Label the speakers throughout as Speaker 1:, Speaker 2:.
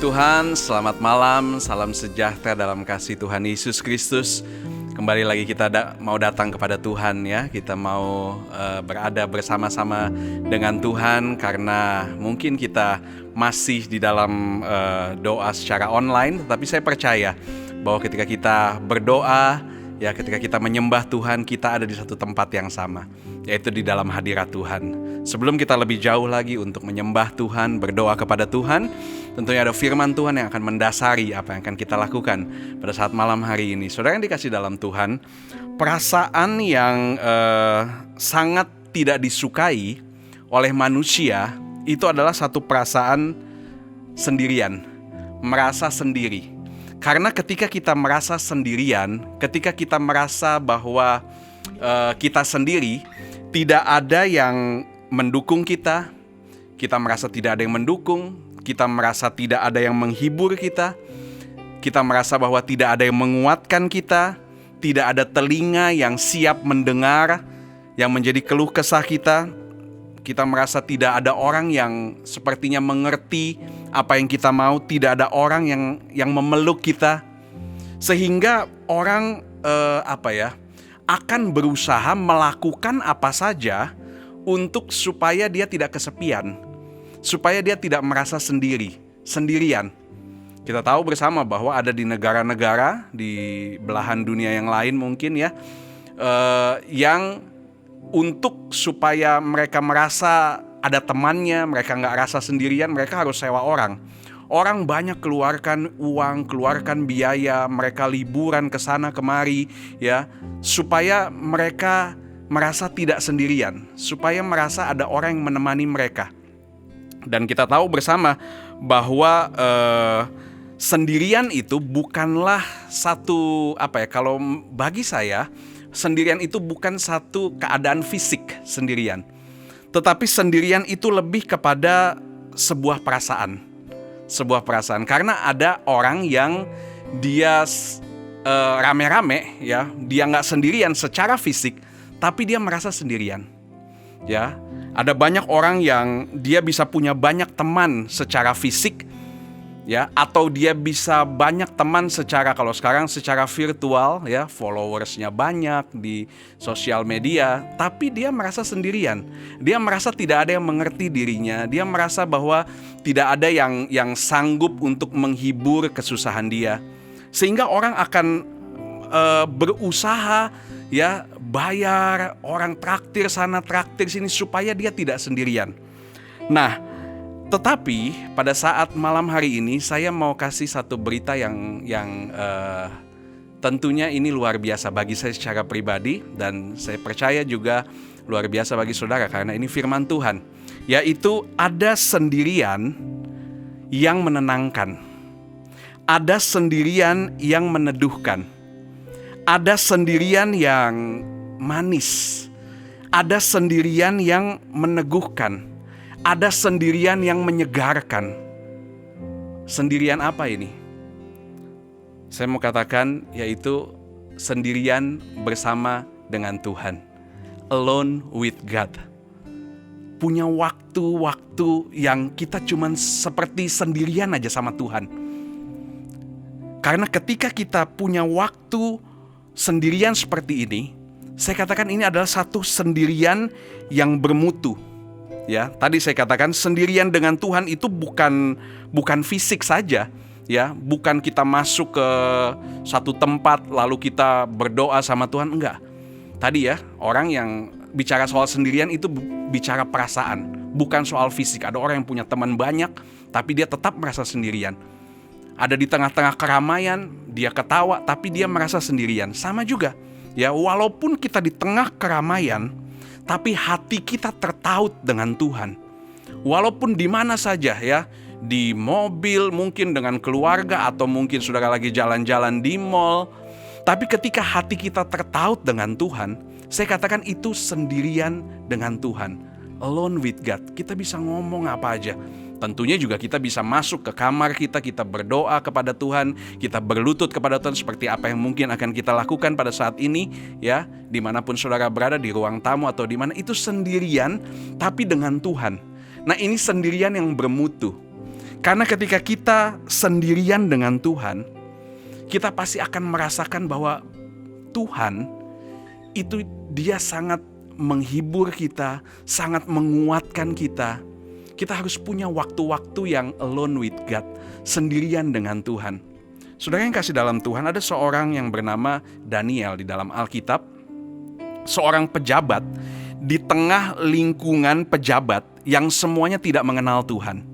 Speaker 1: Puji Tuhan, selamat malam, salam sejahtera dalam kasih Tuhan Yesus Kristus. Kembali lagi kita mau datang kepada Tuhan ya. Kita mau berada bersama-sama dengan Tuhan karena mungkin kita masih di dalam doa secara online. Tetapi saya percaya bahwa ketika kita berdoa, ya ketika kita menyembah Tuhan, kita ada di satu tempat yang sama, yaitu di dalam hadirat Tuhan. Sebelum kita lebih jauh lagi untuk menyembah Tuhan, berdoa kepada Tuhan, tentunya ada firman Tuhan yang akan mendasari apa yang akan kita lakukan pada saat malam hari ini. Saudara yang dikasih dalam Tuhan, perasaan yang sangat tidak disukai oleh manusia itu adalah satu perasaan sendirian, merasa sendiri. Karena ketika kita merasa sendirian, ketika kita merasa bahwa kita sendiri, tidak ada yang mendukung kita merasa tidak ada yang mendukung, kita merasa tidak ada yang menghibur kita merasa bahwa tidak ada yang menguatkan kita, tidak ada telinga yang siap mendengar yang menjadi keluh kesah kita merasa tidak ada orang yang sepertinya mengerti apa yang kita mau, tidak ada orang yang memeluk kita, sehingga orang akan berusaha melakukan apa saja untuk supaya dia tidak kesepian, supaya dia tidak merasa sendirian. Kita tahu bersama bahwa ada di negara-negara di belahan dunia yang lain mungkin ya, yang untuk supaya mereka merasa ada temannya, mereka nggak rasa sendirian, mereka harus sewa orang. Orang banyak keluarkan uang, keluarkan biaya, mereka liburan ke sana kemari ya, supaya mereka merasa tidak sendirian, supaya merasa ada orang yang menemani mereka. Dan kita tahu bersama bahwa sendirian itu bukanlah satu kalau bagi saya sendirian itu bukan satu keadaan fisik sendirian, tetapi sendirian itu lebih kepada sebuah perasaan. Karena ada orang yang dia rame-rame ya, dia nggak sendirian secara fisik, tapi dia merasa sendirian. Ya, ada banyak orang yang dia bisa punya banyak teman secara fisik, ya, atau dia bisa banyak teman kalau sekarang secara virtual, ya, followersnya banyak di sosial media, tapi dia merasa sendirian. Dia merasa tidak ada yang mengerti dirinya. Dia merasa bahwa tidak ada yang sanggup untuk menghibur kesusahan dia, sehingga orang akan berusaha ya, bayar orang, traktir sana traktir sini supaya dia tidak sendirian. Nah, tetapi pada saat malam hari ini saya mau kasih satu berita yang tentunya ini luar biasa bagi saya secara pribadi, dan saya percaya juga luar biasa bagi saudara karena ini firman Tuhan, yaitu ada sendirian yang menenangkan, ada sendirian yang meneduhkan, ada sendirian yang manis, ada sendirian yang meneguhkan, ada sendirian yang menyegarkan. Sendirian apa ini? Saya mau katakan yaitu sendirian bersama dengan Tuhan. Alone with God. Punya waktu-waktu yang kita cuman seperti sendirian aja sama Tuhan. Karena ketika kita punya waktu sendirian seperti ini, saya katakan ini adalah satu sendirian yang bermutu. Ya, tadi saya katakan sendirian dengan Tuhan itu bukan fisik saja, ya, bukan kita masuk ke satu tempat lalu kita berdoa sama Tuhan, enggak. Tadi ya, orang yang bicara soal sendirian itu bicara perasaan, bukan soal fisik. Ada orang yang punya teman banyak tapi dia tetap merasa sendirian. Ada di tengah-tengah keramaian, dia ketawa tapi dia merasa sendirian. Sama juga, ya, walaupun kita di tengah keramaian, tapi hati kita tertaut dengan Tuhan. Walaupun di mana saja ya, di mobil mungkin dengan keluarga, atau mungkin saudara lagi jalan-jalan di mall, tapi ketika hati kita tertaut dengan Tuhan, saya katakan itu sendirian dengan Tuhan. Alone with God. Kita bisa ngomong apa aja. Tentunya juga kita bisa masuk ke kamar kita berdoa kepada Tuhan, kita berlutut kepada Tuhan seperti apa yang mungkin akan kita lakukan pada saat ini ya, dimanapun saudara berada, di ruang tamu atau di mana, itu sendirian tapi dengan Tuhan. Nah, ini sendirian yang bermutu. Karena ketika kita sendirian dengan Tuhan, kita pasti akan merasakan bahwa Tuhan itu Dia sangat menghibur kita, sangat menguatkan kita. Kita harus punya waktu-waktu yang alone with God, sendirian dengan Tuhan. Saudara yang kasih dalam Tuhan, ada seorang yang bernama Daniel di dalam Alkitab, seorang pejabat di tengah lingkungan pejabat yang semuanya tidak mengenal Tuhan.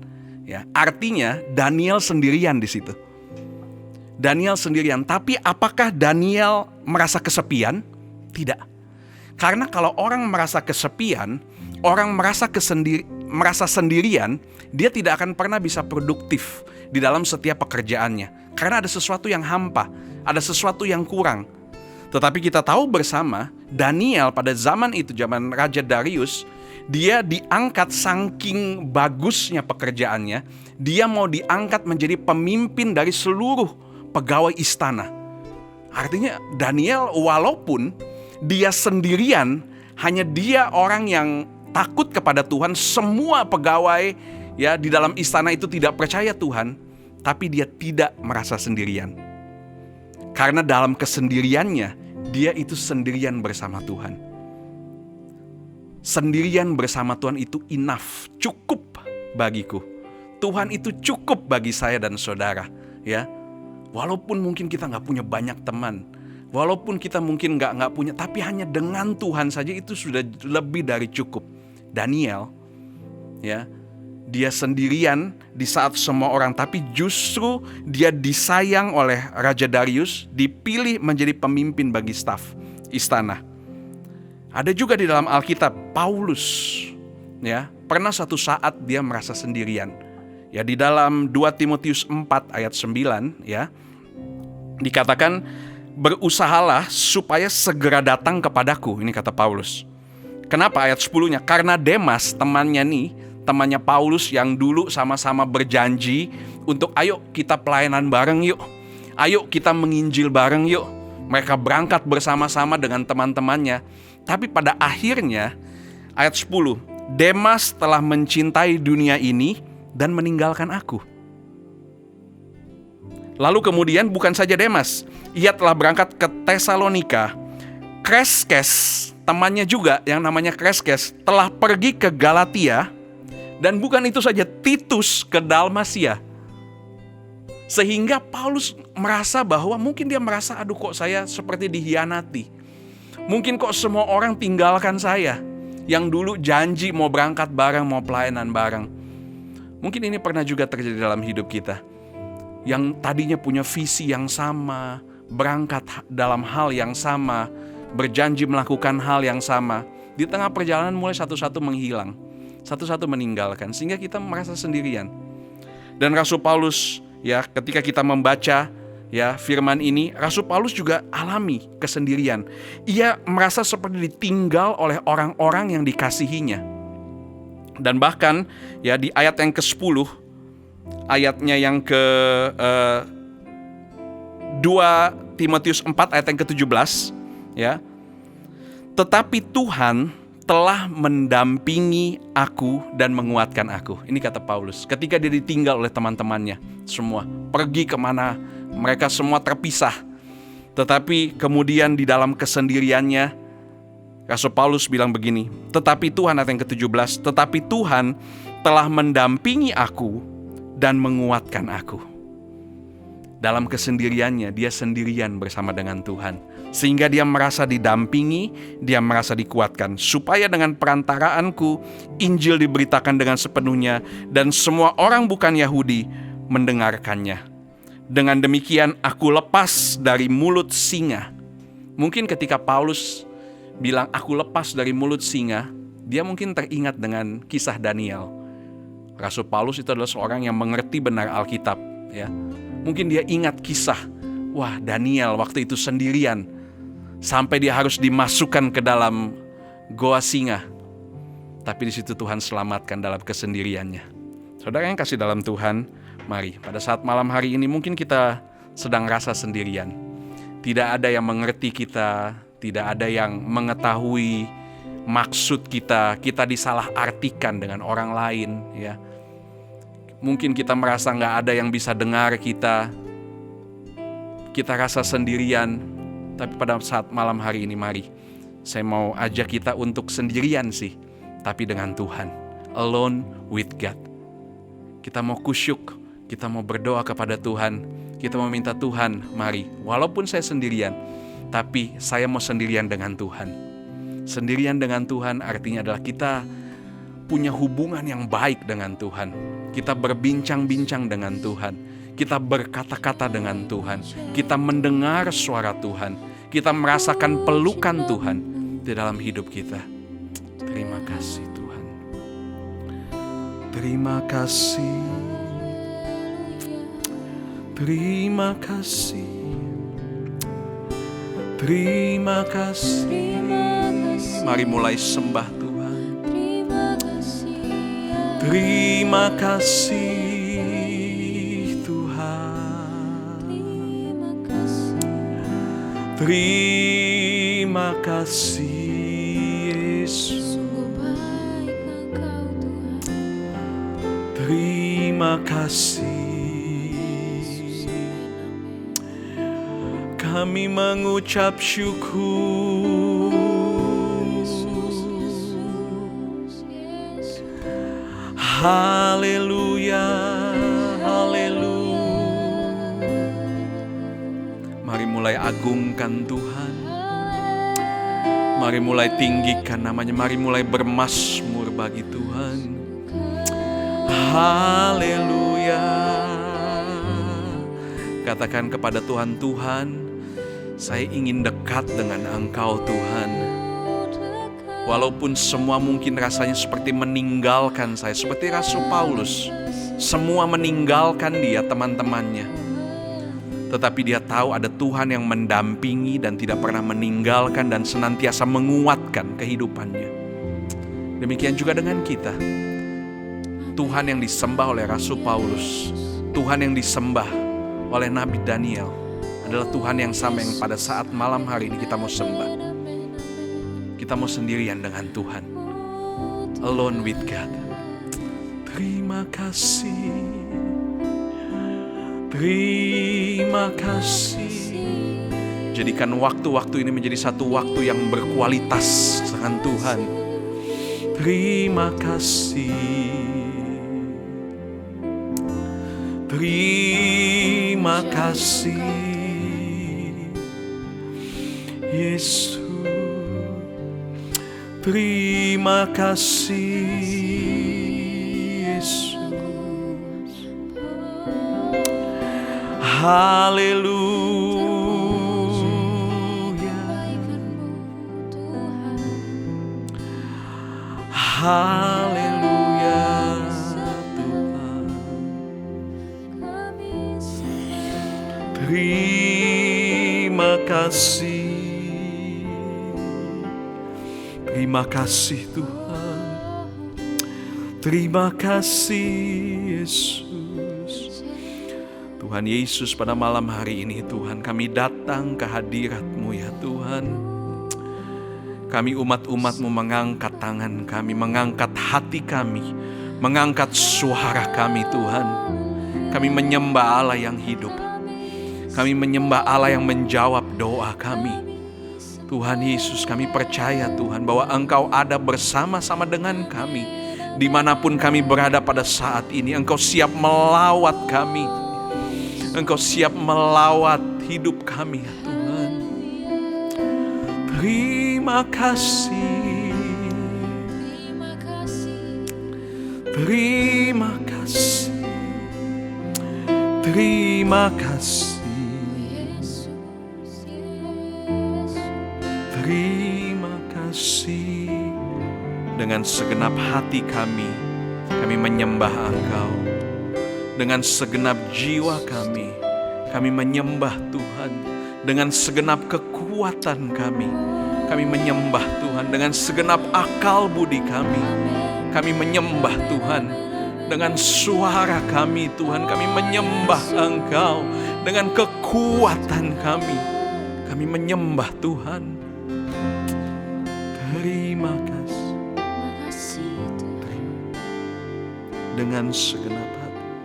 Speaker 1: Ya, artinya Daniel sendirian di situ. Daniel sendirian, tapi apakah Daniel merasa kesepian? Tidak. Karena kalau orang merasa kesepian, orang merasa sendirian, dia tidak akan pernah bisa produktif di dalam setiap pekerjaannya. Karena ada sesuatu yang hampa, ada sesuatu yang kurang. Tetapi kita tahu bersama, Daniel pada zaman itu, zaman Raja Darius, dia diangkat saking bagusnya pekerjaannya, dia mau diangkat menjadi pemimpin dari seluruh pegawai istana. Artinya Daniel walaupun dia sendirian, hanya dia orang yang takut kepada Tuhan, semua pegawai ya di dalam istana itu tidak percaya Tuhan, tapi dia tidak merasa sendirian. Karena dalam kesendiriannya, dia itu sendirian bersama Tuhan. Sendirian bersama Tuhan itu enough, cukup bagiku. Tuhan itu cukup bagi saya dan saudara, ya. Walaupun mungkin kita nggak punya banyak teman, walaupun kita mungkin nggak punya, tapi hanya dengan Tuhan saja itu sudah lebih dari cukup. Daniel, ya, dia sendirian di saat semua orang, tapi justru dia disayang oleh Raja Darius, dipilih menjadi pemimpin bagi staf istana. Ada juga di dalam Alkitab Paulus, ya, pernah satu saat dia merasa sendirian. Ya, di dalam 2 Timotius 4 ayat 9, ya, dikatakan, berusahalah supaya segera datang kepadaku. Ini kata Paulus. Kenapa ayat 10-nya? Karena Demas, temannya Paulus yang dulu sama-sama berjanji untuk ayo kita pelayanan bareng yuk. Ayo kita menginjil bareng yuk. Mereka berangkat bersama-sama dengan teman-temannya. Tapi pada akhirnya, ayat 10, Demas telah mencintai dunia ini dan meninggalkan aku. Lalu kemudian bukan saja Demas, ia telah berangkat ke Tesalonika. Kreskes, temannya juga yang namanya Kreskes, telah pergi ke Galatia. Dan bukan itu saja, Titus ke Dalmasia. Sehingga Paulus merasa bahwa mungkin dia merasa, aduh kok saya seperti dihianati. Mungkin kok semua orang tinggalkan saya, yang dulu janji mau berangkat bareng, mau pelayanan bareng. Mungkin ini pernah juga terjadi dalam hidup kita. Yang tadinya punya visi yang sama, berangkat dalam hal yang sama, berjanji melakukan hal yang sama. Di tengah perjalanan mulai satu-satu menghilang, satu-satu meninggalkan, sehingga kita merasa sendirian. Dan Rasul Paulus, ya, ketika kita membaca ya firman ini, Rasul Paulus juga alami kesendirian. Ia merasa seperti ditinggal oleh orang-orang yang dikasihinya. Dan bahkan ya di ayat yang ke-10, ayatnya yang ke 2 Timotius 4 ayat yang ke-17, ya. Tetapi Tuhan telah mendampingi aku dan menguatkan aku. Ini kata Paulus. Ketika dia ditinggal oleh teman-temannya, semua pergi kemana, mereka semua terpisah. Tetapi kemudian di dalam kesendiriannya, Rasul Paulus bilang begini, tetapi Tuhan, ayat yang ke-17, tetapi Tuhan telah mendampingi aku dan menguatkan aku. Dalam kesendiriannya, dia sendirian bersama dengan Tuhan. Sehingga dia merasa didampingi, dia merasa dikuatkan. Supaya dengan perantaraanku, Injil diberitakan dengan sepenuhnya, dan semua orang bukan Yahudi mendengarkannya. Dengan demikian, aku lepas dari mulut singa. Mungkin ketika Paulus bilang, aku lepas dari mulut singa, dia mungkin teringat dengan kisah Daniel. Rasul Paulus itu adalah seorang yang mengerti benar Alkitab, ya. Mungkin dia ingat kisah, wah, Daniel waktu itu sendirian sampai dia harus dimasukkan ke dalam goa singa. Tapi di situ Tuhan selamatkan dalam kesendiriannya. Saudara yang kasih dalam Tuhan, mari pada saat malam hari ini mungkin kita sedang rasa sendirian. Tidak ada yang mengerti kita, tidak ada yang mengetahui maksud kita, kita disalah artikan dengan orang lain, ya. Mungkin kita merasa gak ada yang bisa dengar kita. Kita rasa sendirian. Tapi pada saat malam hari ini, mari saya mau ajak kita untuk sendirian sih, tapi dengan Tuhan. Alone with God. Kita mau kusyuk, kita mau berdoa kepada Tuhan. Kita mau minta Tuhan, mari, walaupun saya sendirian, tapi saya mau sendirian dengan Tuhan. Sendirian dengan Tuhan artinya adalah kita punya hubungan yang baik dengan Tuhan. Kita berbincang-bincang dengan Tuhan. Kita berkata-kata dengan Tuhan. Kita mendengar suara Tuhan. Kita merasakan pelukan Tuhan di dalam hidup kita. Terima kasih Tuhan. Terima kasih. Terima kasih. Terima kasih. Mari mulai sembah Tuhan. Terima kasih. Terima kasih Yesus. Terima kasih. Kami mengucap syukur. Haleluya. Mari mulai agungkan Tuhan. Mari mulai tinggikan namanya. Mari mulai bermazmur bagi Tuhan. Haleluya. Katakan kepada Tuhan, Tuhan, saya ingin dekat dengan Engkau Tuhan. Walaupun semua mungkin rasanya seperti meninggalkan saya. Seperti Rasul Paulus. Semua meninggalkan dia, teman-temannya. Tetapi dia tahu ada Tuhan yang mendampingi dan tidak pernah meninggalkan dan senantiasa menguatkan kehidupannya. Demikian juga dengan kita. Tuhan yang disembah oleh Rasul Paulus, Tuhan yang disembah oleh Nabi Daniel adalah Tuhan yang sama yang pada saat malam hari ini kita mau sembah. Kita mau sendirian dengan Tuhan. Alone with God. Terima kasih. Terima kasih. Jadikan waktu-waktu ini menjadi satu waktu yang berkualitas dengan Tuhan. Terima kasih. Terima kasih Yesus. Terima kasih Yesus. Haleluya. Haleluya Tuhan. Terima kasih. Terima kasih Tuhan. Terima kasih Yesus. Tuhan Yesus, pada malam hari ini Tuhan, kami datang ke hadirat-Mu ya Tuhan. Kami umat-umat-Mu mengangkat tangan kami, mengangkat hati kami, mengangkat suara kami Tuhan. Kami menyembah Allah yang hidup. Kami menyembah Allah yang menjawab doa kami. Tuhan Yesus, kami percaya Tuhan bahwa Engkau ada bersama-sama dengan kami. Dimanapun kami berada pada saat ini, Engkau siap melawat kami. Engkau siap melawat hidup kami ya Tuhan. Terima kasih. Terima kasih. Terima kasih. Terima kasih. Dengan segenap hati kami menyembah Engkau. Dengan segenap jiwa kami menyembah Tuhan. Dengan segenap kekuatan kami menyembah Tuhan. Dengan segenap akal budi kami menyembah Tuhan. Dengan suara kami Tuhan, kami menyembah Engkau. Dengan kekuatan kami menyembah Tuhan. Terima kasih. Dengan segenap hati.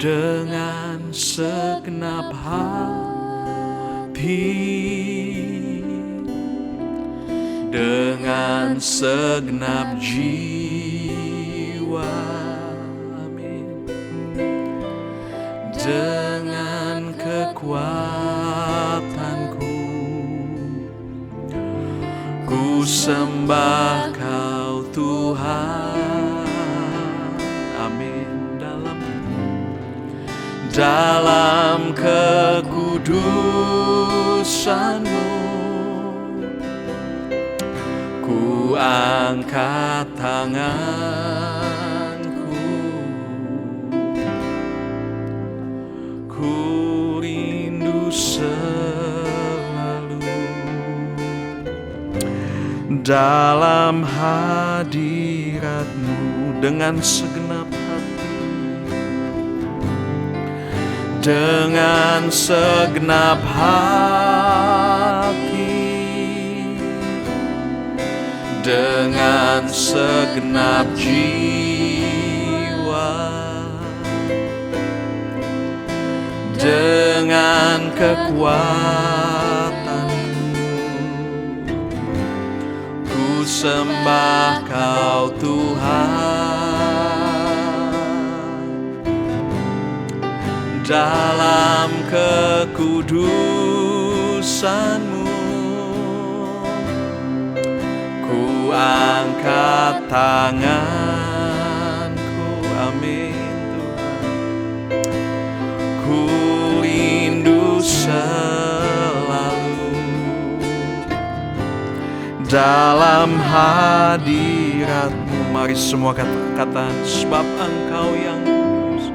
Speaker 1: dengan segenap hati, dengan segenap jiwa, amin. Dengan kekuatanku, ku sembah Kau Tuhan, amin. Dalam kekudusan-Mu, ku angkat tanganku, ku rindu selalu dalam hadirat-Mu dengan segenap hati, dengan segenap hati, dengan segenap jiwa, dengan kekuatanku, ku sembah Kau Tuhan. Dalam kekudusan-Mu, ku angkat tanganku, amin Tuhan. Ku rindu selalu dalam hadirat-Mu. Mari semua katakan, sebab Engkau yang kudus,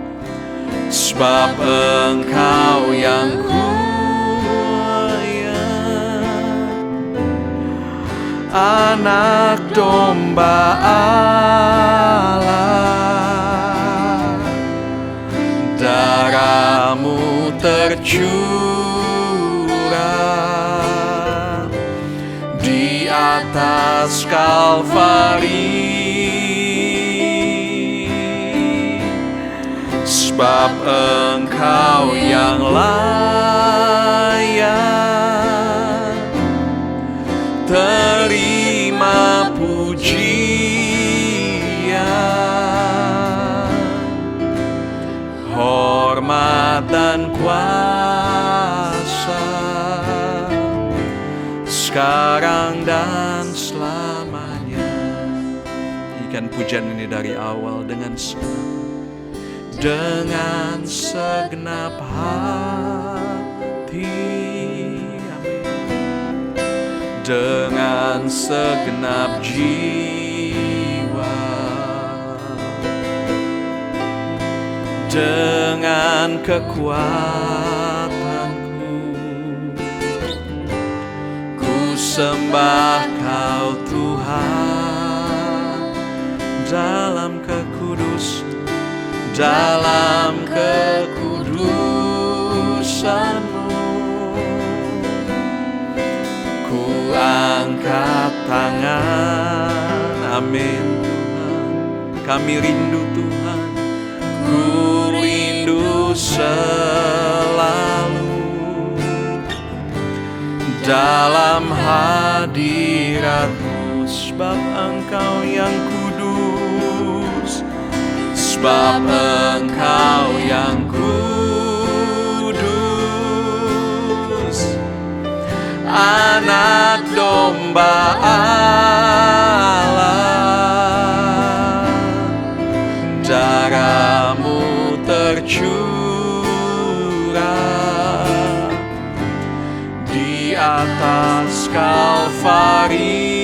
Speaker 1: sebab Engkau yang kuaya, Anak Domba Allah, darah-Mu tercurah di atas Kalvari. Sebab Engkau yang layak terima pujian, hormat dan kuasa, sekarang dan selamanya. Ikan pujian ini dari awal dengan segenap hati, amin. Dengan segenap jiwa, dengan kekuatanku, ku sembah Kau Tuhan. Dalam kekudusan-Mu, ku angkat tangan, amin Tuhan. Kami rindu Tuhan, ku rindu selalu dalam hadirat-Mu, sebab Engkau yang kudus, sebab Engkau yang kudus, Anak Domba Allah, darah-Mu tercurah di atas Kalvari.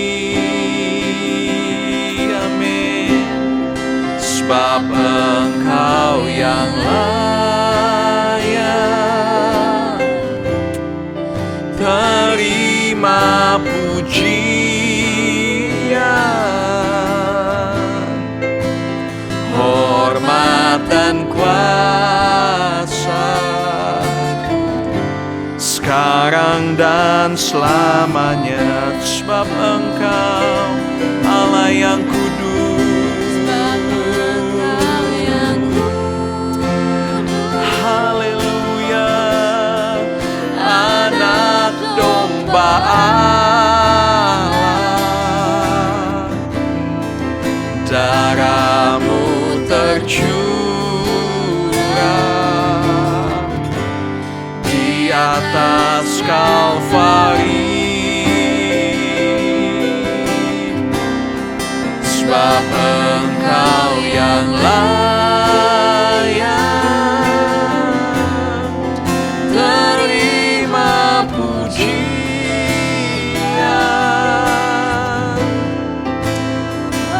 Speaker 1: Sebab Engkau yang layak terima pujian, hormat dan kuasa, sekarang dan selamanya. Sebab Engkau Allah yang kudus, domba Allah, darahmu tercurah di atas Kalvari. Sebab Engkau yang layak terima pujian,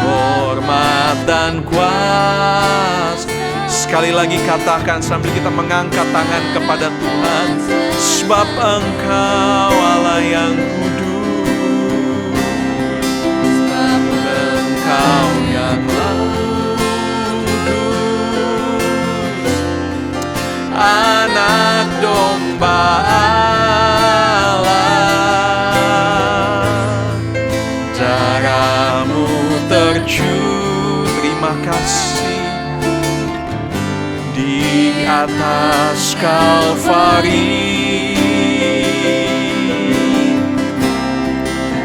Speaker 1: hormat dan kuasa. Sekali lagi katakan sambil kita mengangkat tangan kepada Tuhan. Sebab Engkau Allah yang kudus, Engkau yang kudus, anak domba Allah, darahmu tercurah, terima kasih, di atas Kalvari.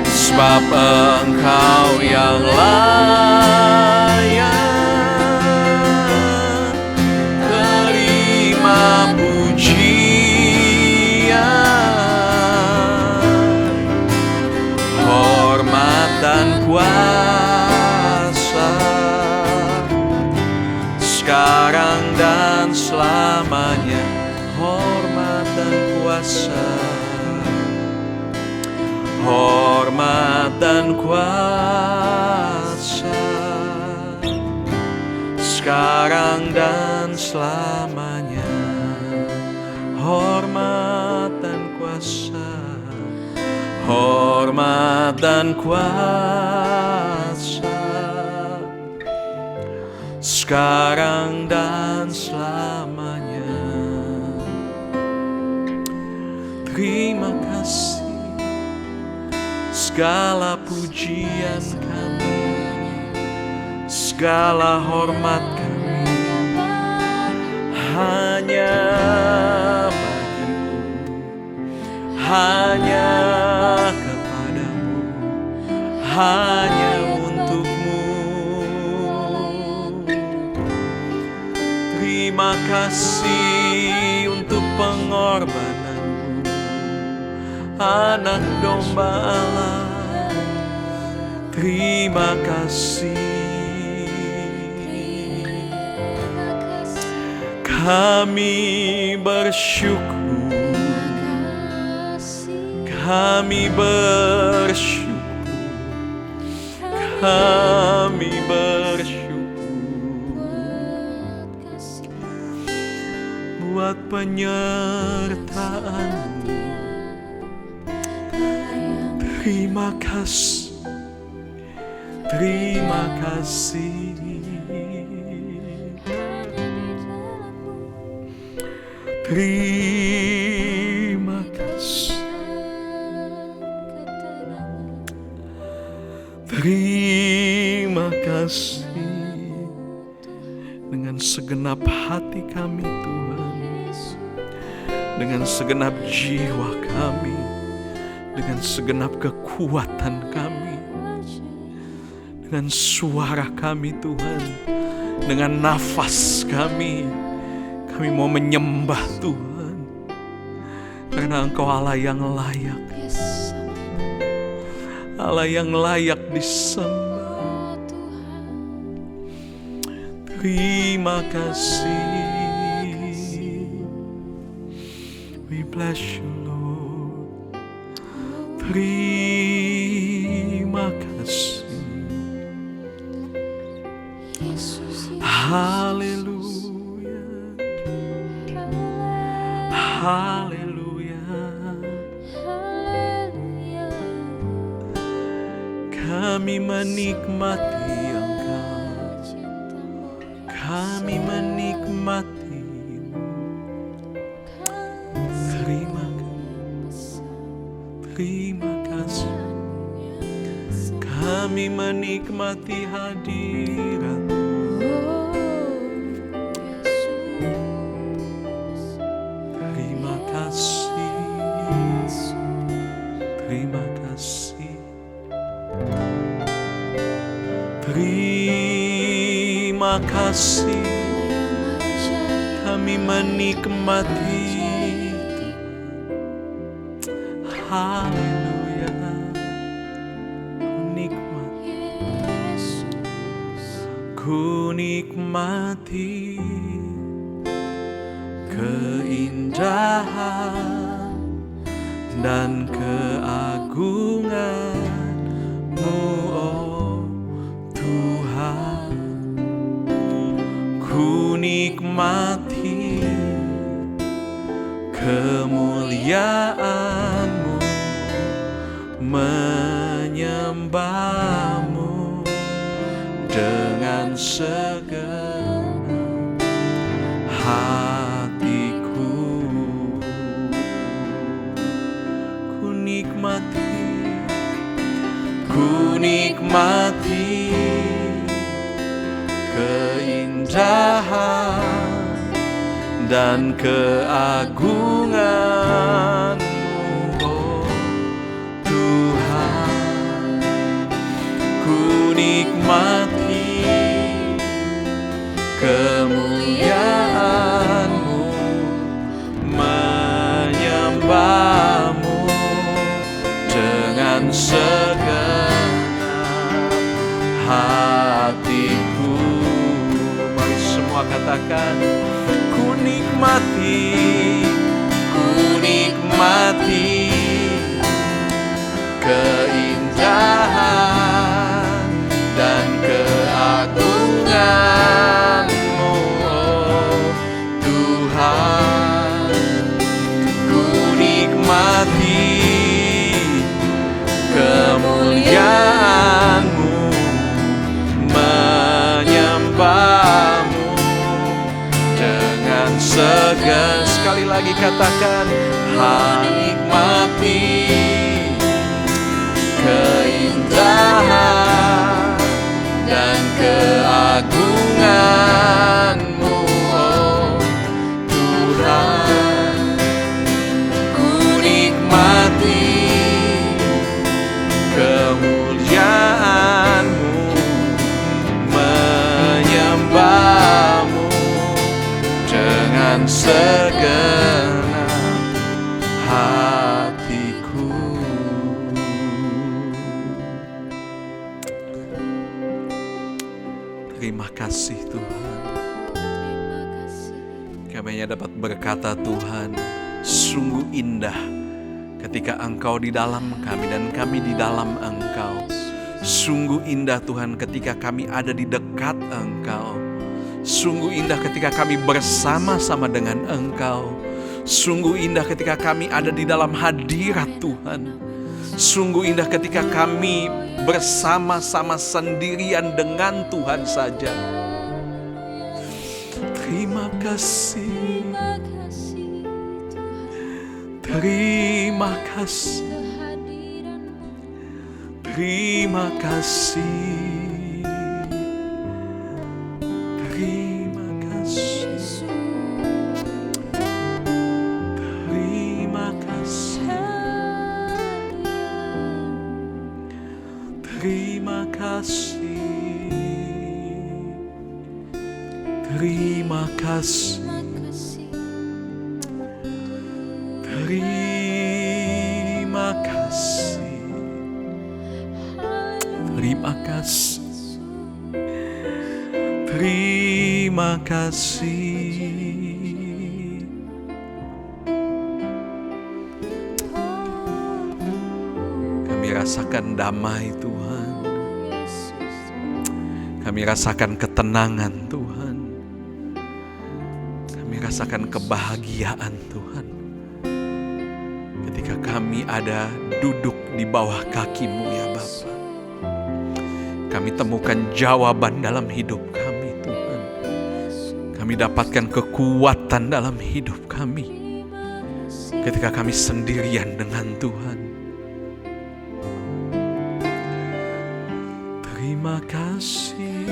Speaker 1: Sebab Engkau yang layak terima pujian, hormat dan kuasa, sekarang dan selamanya. Hormat dan kuasa, hormat dan kuasa, sekarang dan selamanya. Hormat dan kuasa, hormat dan kuasa, sekarang dan selamanya. Terima kasih, segala pujian kami, segala hormat kami hanya bagimu, hanya kepadamu, hanya untukmu. Terima kasih untuk pengorbananmu, anak domba Allah. Terima kasih, kami bersyukur, kami bersyukur, kami bersyukur buat penyertaan-Mu. Terima kasih, terima kasih, terima kasih, terima kasih. Dengan segenap hati kami Tuhan, dengan segenap jiwa kami, dengan segenap kekuatan kami, dengan suara kami Tuhan, dengan nafas kami mau menyembah Tuhan, karena Engkau Allah yang layak, Allah yang layak disembah. Terima kasih, we bless you Lord. Terima kasih, haleluya, haleluya. Kami menikmati Engkau, kami menikmati-Mu. Terima kasih, kami menikmati hadirat-Mu. Terima kasih, Terima kasih. Terima kasih. Kami menikmati itu. Haleluya. Ku nikmati keindahan dan keagungan-Mu, oh Tuhan. Ku nikmati kemuliaan-Mu, menyembah-Mu dengan segenap hatiku. Ku nikmati keindahan dan keagungan-Mu, oh Tuhan. Ku nikmati kemuliaan-Mu, menyembah-Mu dengan segenap hatiku. Mari semua katakan, ku nikmati keindahan dan keagungan-Mu, oh Tuhan. Ku nikmati kemuliaan-Mu, menyembah-Mu dengan sekali lagi katakan, nikmati keindahan dan keagungan-Mu, oh Tuhan. Ku nikmati kemuliaan-Mu, menyembah-Mu dengan segenap hatiku. Terima kasih Tuhan. Kami hanya dapat berkata, Tuhan, sungguh indah ketika Engkau di dalam kami dan kami di dalam Engkau. Sungguh indah Tuhan ketika kami ada di dekat Engkau. Sungguh indah ketika kami bersama-sama dengan Engkau. Sungguh indah ketika kami ada di dalam hadirat Tuhan. Sungguh indah ketika kami bersama-sama sendirian dengan Tuhan saja. Terima kasih. Terima kasih. Terima kasih. Terima kasih. Terima kasih. Terima kasih. Terima kasih. Terima kasih. Terima kasih. Terima kasih. Kami rasakan damai Tuhan. Kami rasakan ketenangan Tuhan. Kami rasakan kebahagiaan Tuhan. Ketika kami ada duduk di bawah kaki-Mu ya Bapa. Kami temukan jawaban dalam hidup kami Tuhan. Kami dapatkan kekuatan dalam hidup kami. Ketika kami sendirian dengan Tuhan. Terima kasih.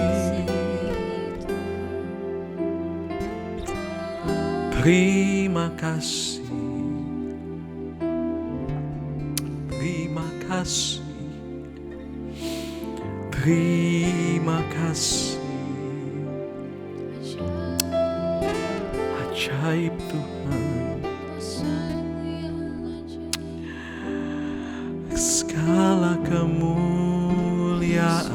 Speaker 1: Terima kasih. Terima kasih, terima kasih. Ajaib Tuhan, segala kemuliaan,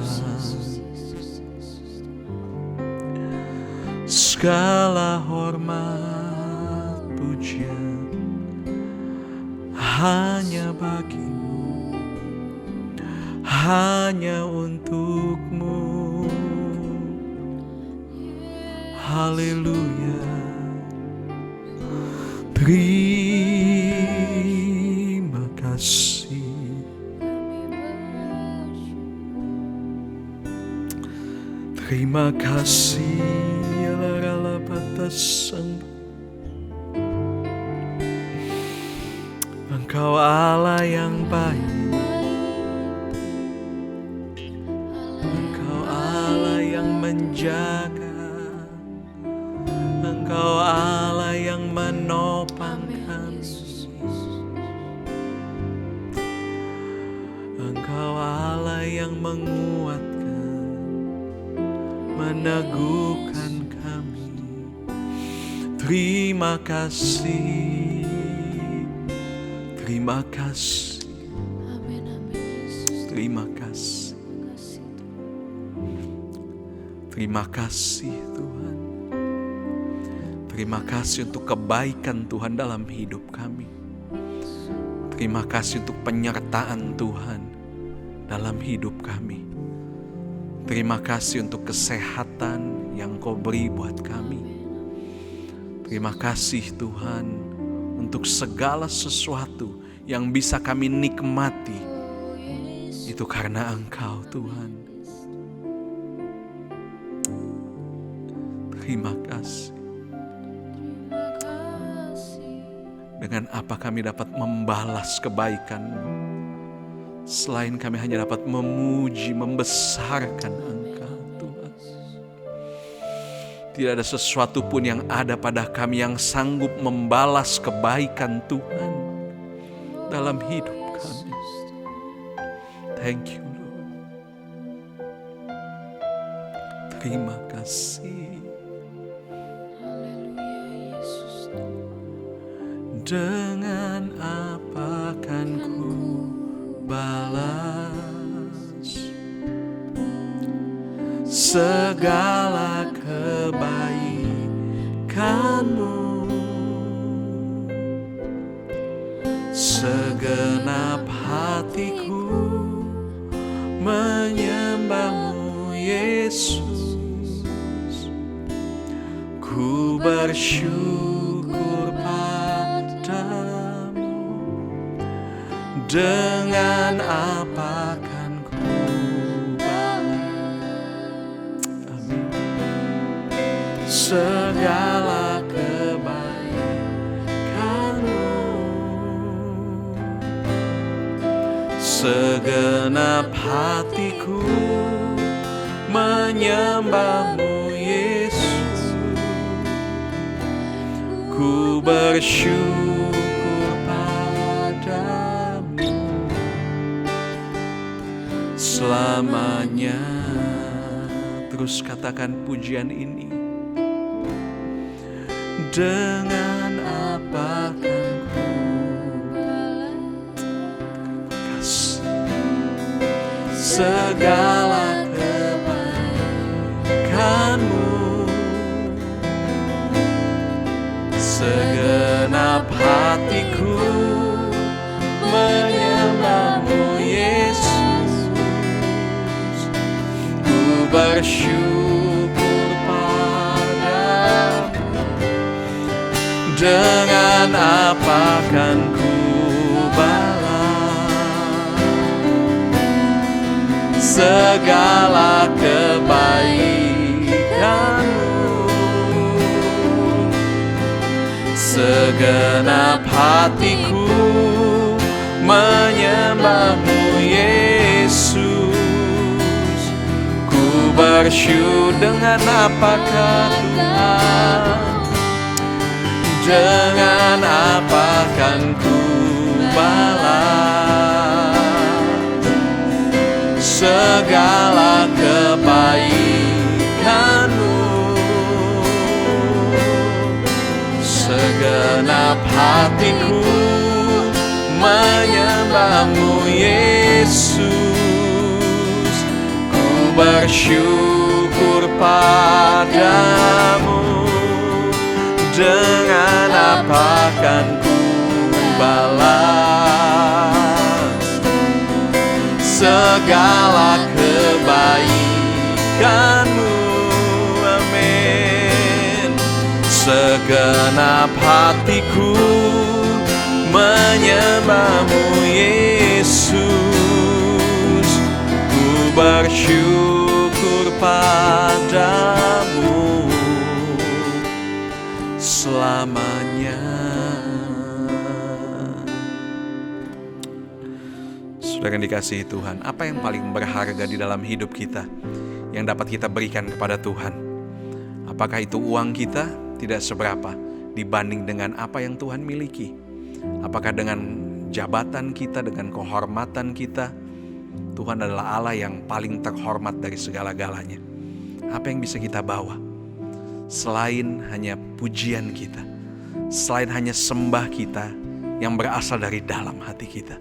Speaker 1: segala hormat pujian hanya bagimu, hanya untukmu. Haleluya. Terima kasih, terima kasih. Yalarala batasan, Engkau Allah yang baik, Engkau Allah yang menjaga, Engkau Allah yang menopang kami, Engkau Allah yang menguatkan, meneguhkan kami. Terima kasih, terima kasih, terima kasih, terima kasih Tuhan. Terima kasih untuk kebaikan Tuhan dalam hidup kami. Terima kasih untuk penyertaan Tuhan dalam hidup kami. Terima kasih untuk kesehatan yang Kau beri buat kami. Terima kasih Tuhan untuk segala sesuatu yang bisa kami nikmati. Itu karena Engkau Tuhan. Terima kasih. Dengan apa kami dapat membalas kebaikan-Mu, selain kami hanya dapat memuji, membesarkan Engkau Tuhan. Tidak ada sesuatu pun yang ada pada kami yang sanggup membalas kebaikan Tuhan dalam hidup kami. Thank you Lord. Terima kasih. Dengan apa kan ku balas segala kebaikan-Mu? Segenap hatiku menyembah-Mu Yesus. Ku bersyukur dengan apa kan ku balas, amin, segala kebaikan-Mu. Segenap hatiku menyembah-Mu Yesus. Ku bersyukur selamanya. Terus katakan pujian ini. Dengan apa kan ku balas segala kebaikan-Mu. Segenap hatiku menyembah-Mu Yesus. Bersyukur padamu. Dengan apa kan ku balas segala kebaikan-Mu. Segenap hatiku menyembah-Mu Yesus. Bersyukur dengan apakah Tuhan? Dengan apa kan ku balas segala kebaikan-Mu. Segenap hatiku menyembah-Mu Yesus. Ku bersyukur padamu. Dengan apa kan ku balas segala kebaikan-Mu. Amin. Segenap hatiku menyembah-Mu Yesus. Ku bersyukur padamu selamanya. Saudara yang dikasihi Tuhan, apa yang paling berharga di dalam hidup kita yang dapat kita berikan kepada Tuhan? Apakah itu uang kita? Tidak seberapa dibanding dengan apa yang Tuhan miliki. Apakah dengan jabatan kita, dengan kehormatan kita? Tuhan adalah Allah yang paling terhormat dari segala-galanya. Apa yang bisa kita bawa? Selain hanya pujian kita, selain hanya sembah kita yang berasal dari dalam hati kita,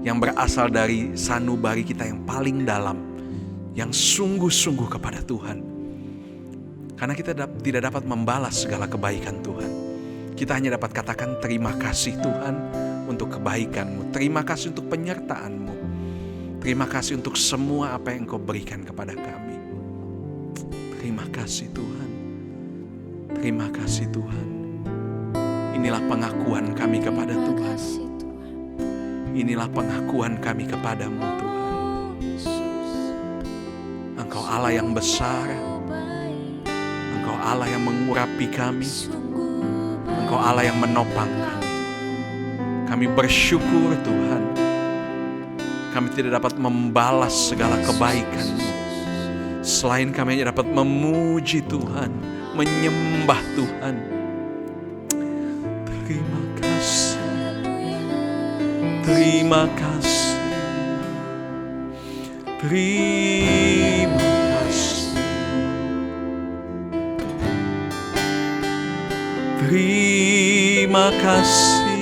Speaker 1: yang berasal dari sanubari kita yang paling dalam, yang sungguh-sungguh kepada Tuhan. Karena kita tidak dapat membalas segala kebaikan Tuhan. Kita hanya dapat katakan terima kasih Tuhan untuk kebaikan-Mu. Terima kasih untuk penyertaan-Mu. Terima kasih untuk semua apa yang Engkau berikan kepada kami. Terima kasih Tuhan. Terima kasih Tuhan. Inilah pengakuan kami kepada Tuhan. Inilah pengakuan kami kepadamu Tuhan. Engkau Allah yang besar. Engkau Allah yang mengurapi kami. Engkau Allah yang menopang kami. Kami bersyukur Tuhan. Kami tidak dapat membalas segala kebaikan-Mu. Selain kami hanya dapat memuji Tuhan, menyembah Tuhan. Terima kasih. Terima kasih. Terima kasih. Terima kasih.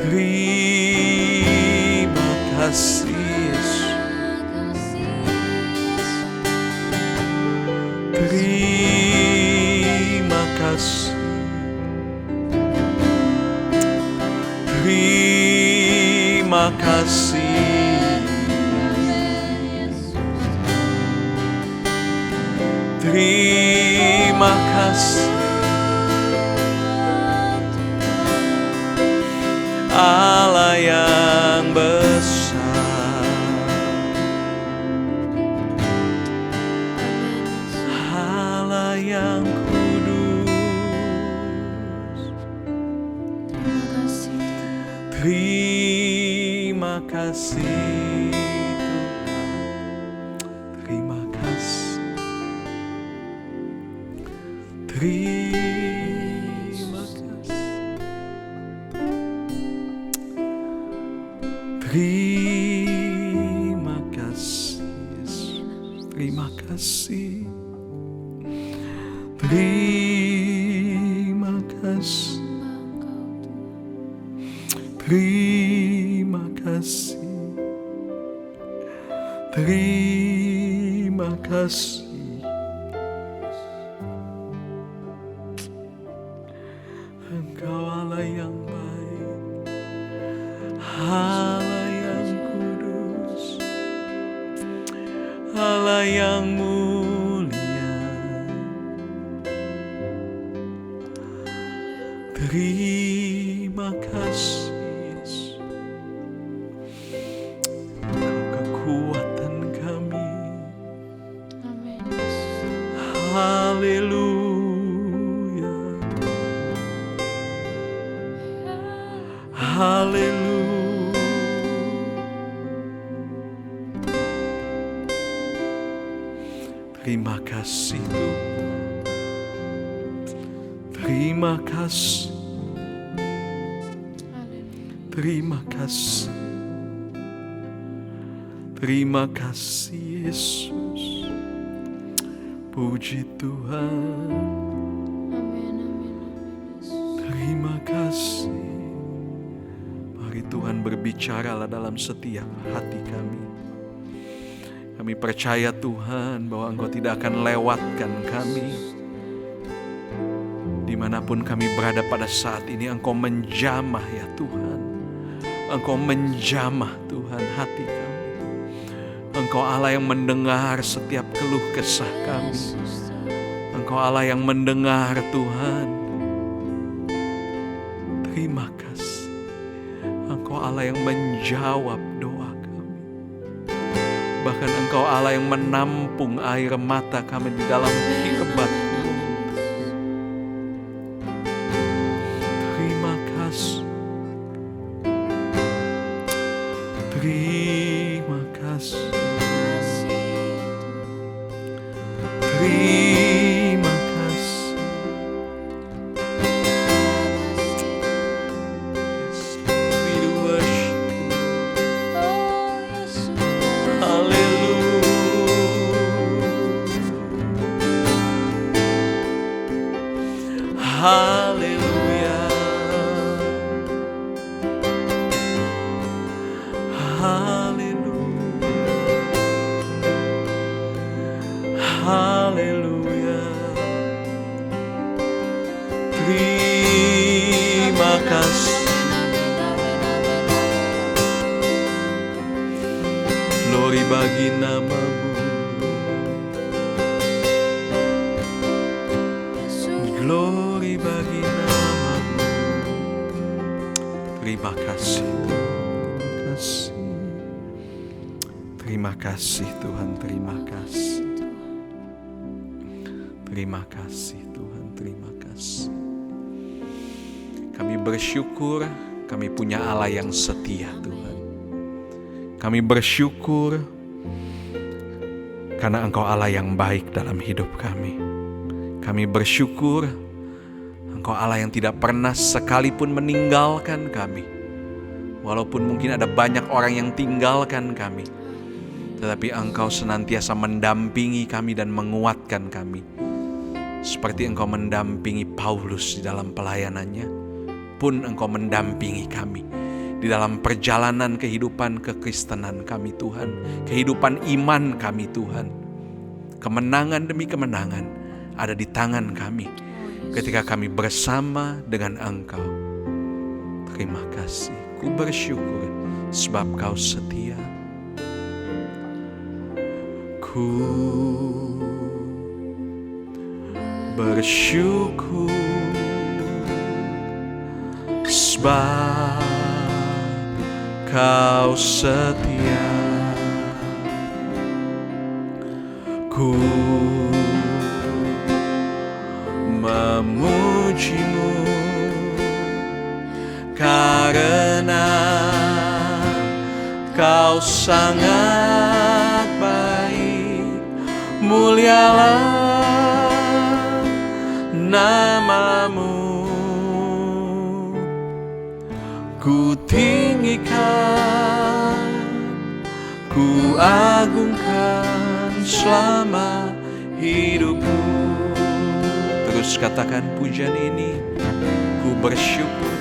Speaker 1: Terima kasih Yesus. Terima kasih. Terima kasih. Terima kasih. Allah yang besar, Allah yang kudus. Terima kasih Tuhan. Terima kasih. Terima kasih. Terima kasih. Terima kasih. Terima kasih. Terima kasih. Terima kasih. Engkau Allah yang baik, Allah yang kudus, Allah yang mulia. Terima kasih Yesus. Engkau kekuatan kami.
Speaker 2: Amin.
Speaker 1: Haleluya. Haleluya. Terima kasih Tuhan. Terima kasih. Terima kasih. Terima kasih Yesus. Puji Tuhan.
Speaker 2: Amin, amin, Yesus.
Speaker 1: Terima kasih. Mari Tuhan berbicaralah dalam setiap hati kami. Kami percaya Tuhan bahwa Engkau tidak akan lewatkan kami. Dimanapun kami berada pada saat ini, Engkau menjamah ya Tuhan. Engkau menjamah Tuhan hati kami. Engkau Allah yang mendengar setiap keluh kesah kami.
Speaker 2: Yesus,
Speaker 1: Engkau Allah yang mendengar Tuhan. Terima kasih. Engkau Allah yang menjawab doa kami. Bahkan Engkau Allah yang menampung air mata kami di dalam kirbat. Terima kasih. Terima kasih. Terima kasih. We worship you.
Speaker 2: oh Yesus,
Speaker 1: Haleluya. Haleluya. Haleluya. Terima kasih. Glory bagi nama-Mu. Glory bagi nama-Mu. Terima kasih. Terima kasih. Terima kasih Tuhan, terima kasih. Terima kasih Tuhan, terima kasih. Kami bersyukur kami punya Allah yang setia Tuhan. Kami bersyukur karena Engkau Allah yang baik dalam hidup kami. Kami bersyukur Engkau Allah yang tidak pernah sekalipun meninggalkan kami. Walaupun mungkin ada banyak orang yang tinggalkan kami, tetapi Engkau senantiasa mendampingi kami dan menguatkan kami. Seperti Engkau mendampingi Paulus di dalam pelayanannya, pun Engkau mendampingi kami di dalam perjalanan kehidupan kekristenan kami Tuhan, kehidupan iman kami Tuhan. Kemenangan demi kemenangan ada di tangan kami ketika kami bersama dengan Engkau. Terima kasih, ku bersyukur sebab Kau setia. Ku bersyukur sebab Kau setia. Ku memuji-Mu karena Kau sangat baik. Mulialah nama-Mu. Ku tinggikan, ku agungkan selama hidupku. Terus katakan pujian ini. Ku bersyukur,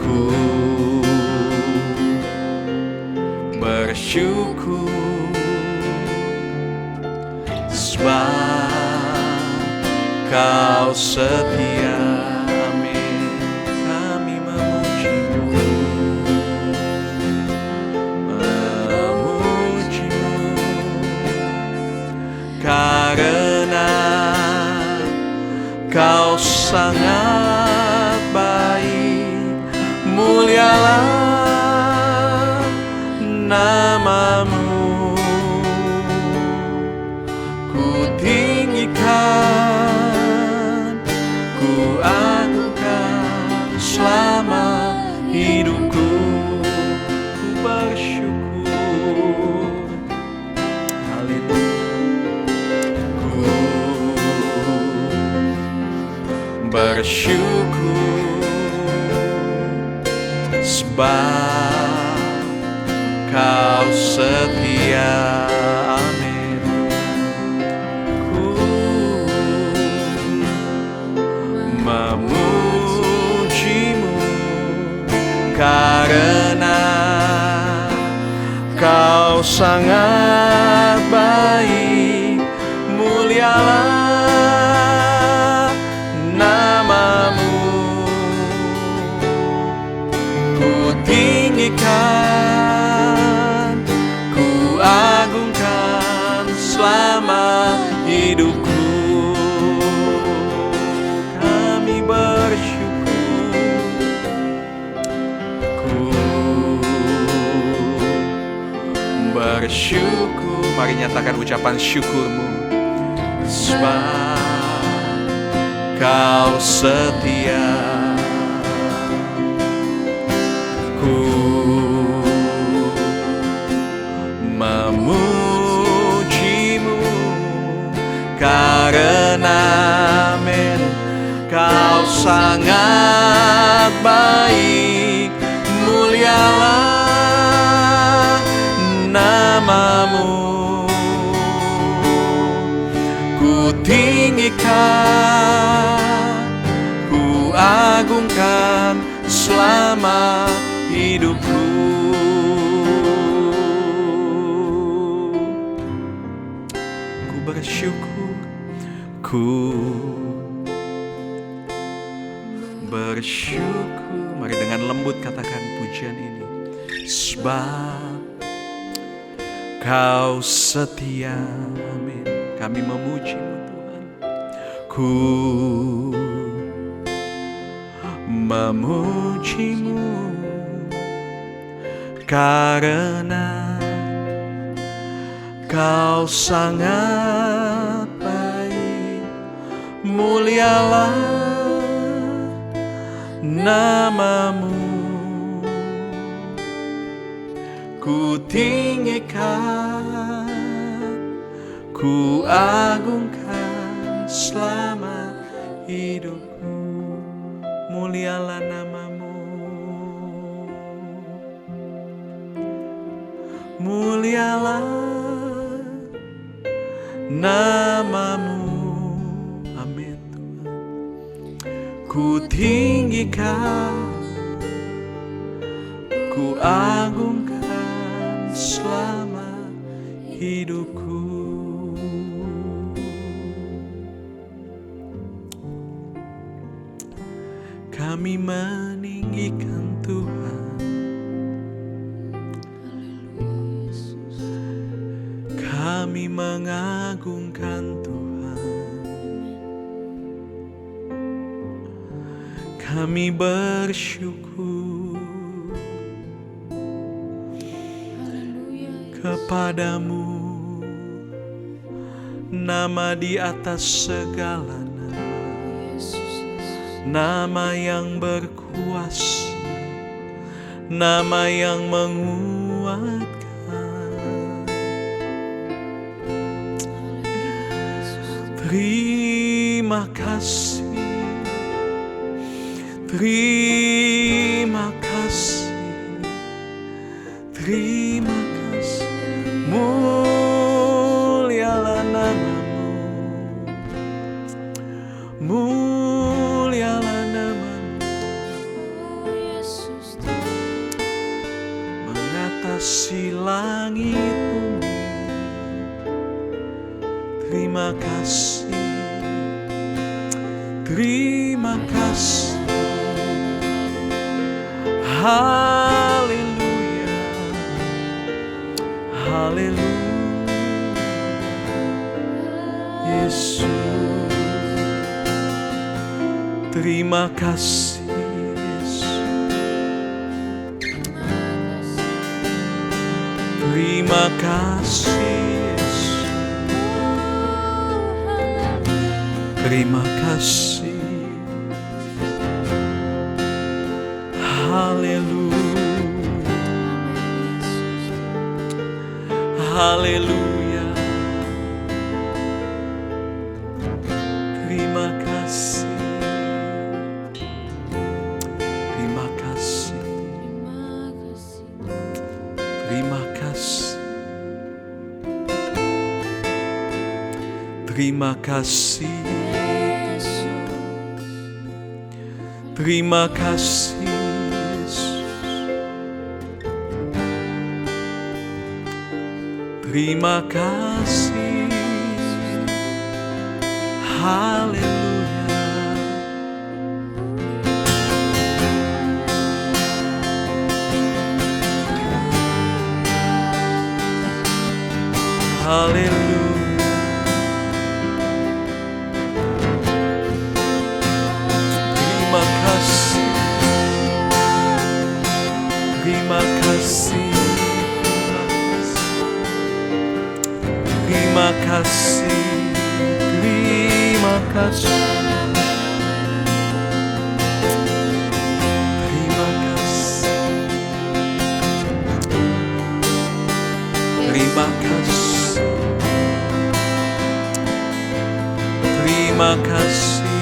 Speaker 1: ku bersyukur sebab Kau setia. Amin. Kami memuji-Mu, memuji-Mu karena Kau sangat baik. Mulialah nama-Mu. Ku tinggikan, ku agungkan selama hidupku. Ku bersyukur, haleluya. Ku bersyukur sebab Kau setia. Amin. Ku memujimu karena Kau sangat baik, mulialah namamu. Ku tinggikan, ku agungkan selama hidupku. Kami bersyukur, ku bersyukur. Mari nyatakan ucapan syukurmu. Sebab Kau setia, ku memujimu karena amin, Kau sangat baik, mulialah namamu. Ku tinggikan, ku agungkan selama hidupku. Ku bersyukur, ku bersyukur. Mari dengan lembut katakan pujian ini. Sebab Kau setia, amin. Kami memujimu Tuhan. Ku memujimu karena Kau sangat baik, mulialah namamu. Ku tinggikan, ku agungkan selama hidupku, mulialah namamu, mulialah namamu. Amin Tuhan. Ku tinggikan, ku agungkan selama hidupku. Kami meninggikan Tuhan, kami mengagungkan Tuhan, kami bersyukur kepadamu, nama di atas segala nama, nama yang berkuasa, nama yang menguatkan. Terima kasih, terima kasih, terima kasih. Mulialah namamu, mulialah namamu, mengatasi langit bumi. Terima kasih, terima kasih. Haleluya, haleluya. Yesus, terima kasih. Terima kasih, terima kasih. Haleluya, haleluya. Terima kasih, terima kasih. Terima kasih,
Speaker 2: Yesus.
Speaker 1: terima kasih Yesus. Terima kasih, haleluya. Haleluya. Terima kasih, terima kasih, terima kasih, terima kasih, terima kasih, terima kasih, terima kasih,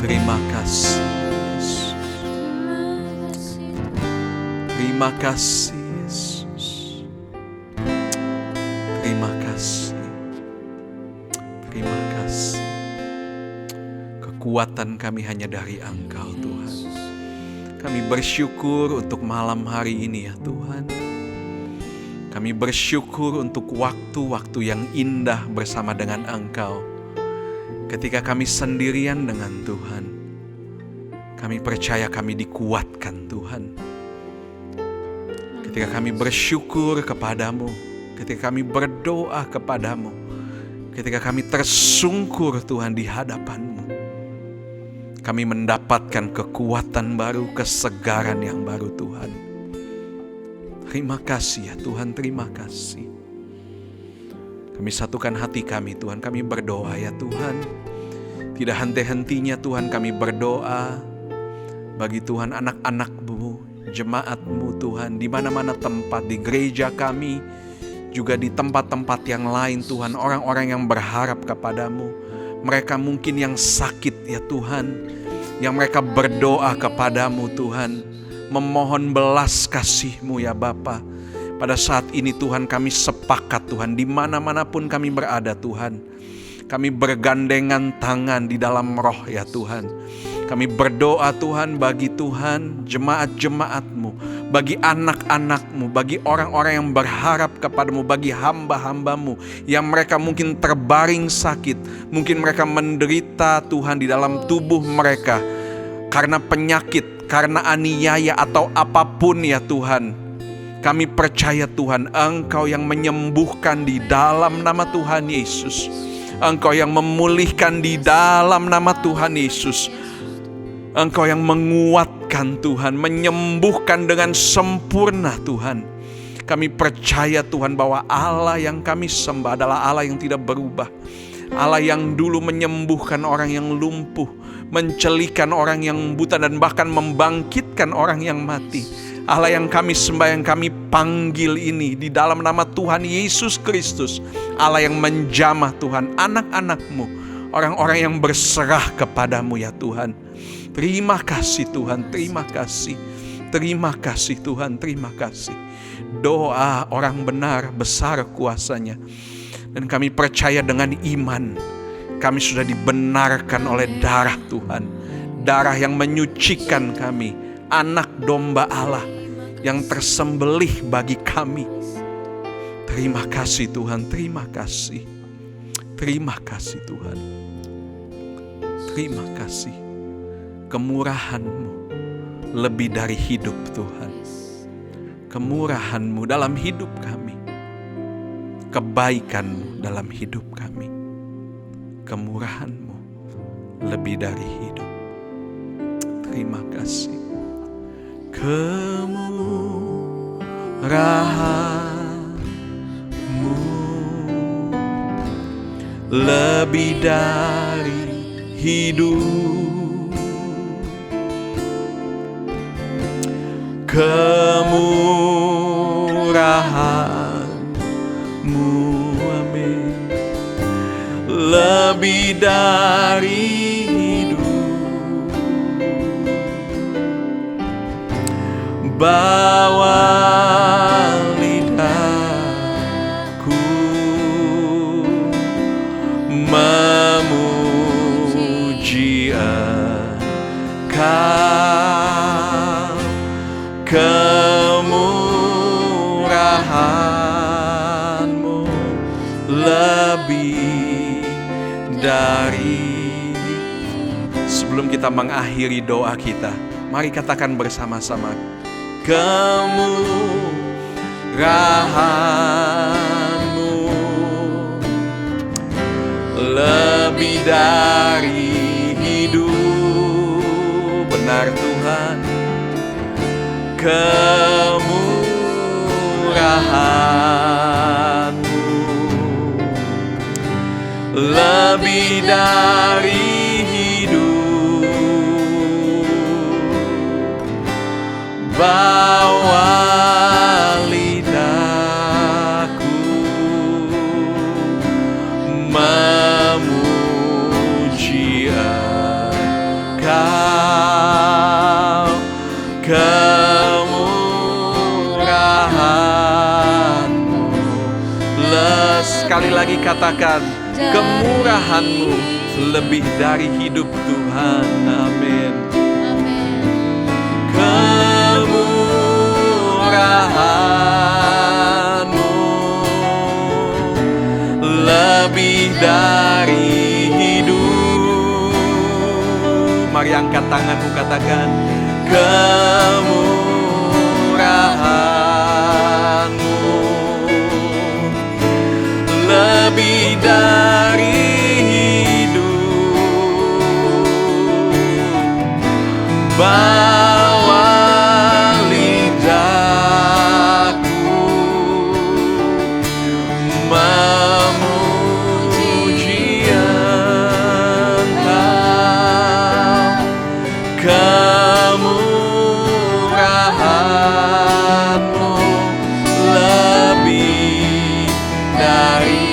Speaker 1: terima kasih, terima kasih Yesus, terima kasih, terima kasih. Kekuatan kami hanya dari Engkau Tuhan. Kami bersyukur untuk malam hari ini ya Tuhan. Kami bersyukur untuk waktu-waktu yang indah bersama dengan Engkau. Ketika kami sendirian dengan Tuhan, kami percaya kami dikuatkan Tuhan. Ketika kami bersyukur kepadamu, ketika kami berdoa kepadamu, ketika kami tersungkur Tuhan di hadapan-Mu, kami mendapatkan kekuatan baru, kesegaran yang baru Tuhan. Terima kasih ya Tuhan, terima kasih. Kami satukan hati kami Tuhan, kami berdoa ya Tuhan. Tidak henti-hentinya Tuhan kami berdoa bagi Tuhan anak-anak-Mu, jemaat-Mu Tuhan, di mana-mana tempat, di gereja kami, juga di tempat-tempat yang lain Tuhan, orang-orang yang berharap kepadamu. Mereka mungkin yang sakit ya Tuhan, yang mereka berdoa kepadamu Tuhan, memohon belas kasih-Mu ya Bapa. Pada saat ini Tuhan kami sepakat Tuhan, di mana-mana pun kami berada Tuhan, kami bergandengan tangan di dalam roh ya Tuhan. Kami berdoa Tuhan bagi Tuhan jemaat-jemaat-Mu, bagi anak-anak-Mu, bagi orang-orang yang berharap kepadamu, bagi hamba-hamba-Mu yang mereka mungkin terbaring sakit, mungkin mereka menderita Tuhan di dalam tubuh mereka karena penyakit, karena aniaya atau apapun ya Tuhan. Kami percaya Tuhan, Engkau yang menyembuhkan di dalam nama Tuhan Yesus. Engkau yang memulihkan di dalam nama Tuhan Yesus. Engkau yang menguatkan Tuhan, menyembuhkan dengan sempurna Tuhan. Kami percaya Tuhan bahwa Allah yang kami sembah adalah Allah yang tidak berubah. Allah yang dulu menyembuhkan orang yang lumpuh, mencelikan orang yang buta, dan bahkan membangkitkan orang yang mati. Allah yang kami sembah, yang kami panggil ini di dalam nama Tuhan Yesus Kristus. Allah yang menjamah Tuhan anak-anak-Mu, orang-orang yang berserah kepadamu ya Tuhan. Terima kasih Tuhan, terima kasih. Terima kasih Tuhan, terima kasih. Doa orang benar besar kuasanya. Dan kami percaya dengan iman, kami sudah dibenarkan oleh darah Tuhan. Darah yang menyucikan kami, anak domba Allah yang tersembelih bagi kami. Terima kasih Tuhan, terima kasih. Terima kasih Tuhan. Terima kasih. Kemurahan-Mu lebih dari hidup Tuhan. Kemurahan-Mu dalam hidup kami. Kebaikan-Mu dalam hidup kami. Kemurahan-Mu lebih dari hidup. Terima kasih. Kemurahan-Mu lebih dari hidup. Kemurahan-Mu, amin, lebih dari hidup. Bawa lidahku Sebelum kita mengakhiri doa kita, mari katakan bersama-sama, kemurahan-Mu lebih dari hidup. Benar Tuhan, kemurahan-Mu lebih dari hidup. Bawa lidahku memuji Engkau, kemurahan-Mu. Sekali lagi katakan, kemurahan-Mu lebih dari hidup Tuhan. Amin. Kemurahan-Mu lebih dari hidup. Mari angkat tanganmu, katakan, kemurahan-Mu lebih dari hidup. Bawa lidahku memuji Engkau, kemurahan-Mu lebih dari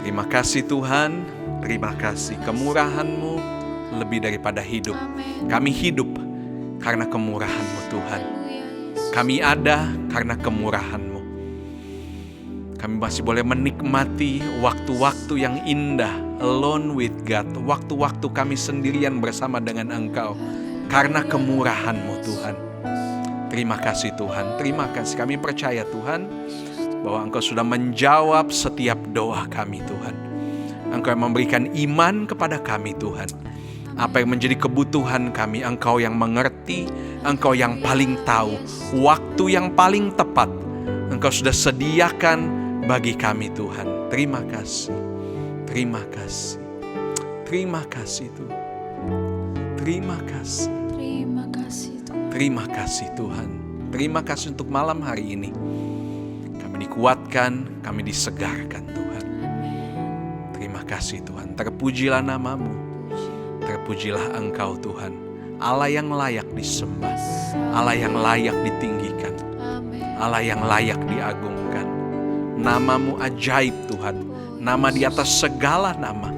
Speaker 1: Terima kasih Tuhan, terima kasih. Kemurahan-Mu lebih daripada hidup. Kami hidup karena kemurahan-Mu Tuhan. Kami ada karena kemurahan-Mu. Kami masih boleh menikmati waktu-waktu yang indah, alone with God. Waktu-waktu kami sendirian bersama dengan Engkau karena kemurahan-Mu Tuhan. Terima kasih Tuhan, terima kasih. Kami percaya Tuhan, bahwa Engkau sudah menjawab setiap doa kami Tuhan. Engkau yang memberikan iman kepada kami Tuhan. Apa yang menjadi kebutuhan kami, Engkau yang mengerti, Engkau yang paling tahu. Waktu yang paling tepat Engkau sudah sediakan bagi kami Tuhan. Terima kasih, terima kasih, terima kasih Tuhan. Terima kasih,
Speaker 2: Terima kasih Tuhan.
Speaker 1: terima kasih Tuhan. Terima kasih untuk malam hari ini. Dikuatkan, kami disegarkan Tuhan. Terima kasih Tuhan. Terpujilah nama-Mu, terpujilah Engkau Tuhan, Allah yang layak disembah, Allah yang layak ditinggikan, Allah yang layak diagungkan. Nama-Mu ajaib Tuhan, nama di atas segala nama.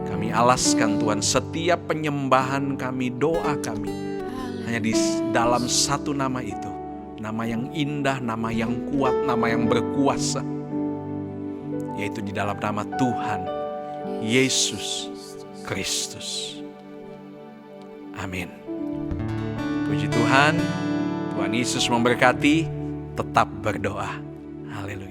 Speaker 1: Kami alaskan Tuhan setiap penyembahan kami, doa kami hanya di dalam satu nama itu. Nama yang indah, nama yang kuat, nama yang berkuasa, yaitu di dalam nama Tuhan Yesus Kristus. Amin. Puji Tuhan, Tuhan Yesus memberkati. Tetap berdoa. Haleluya.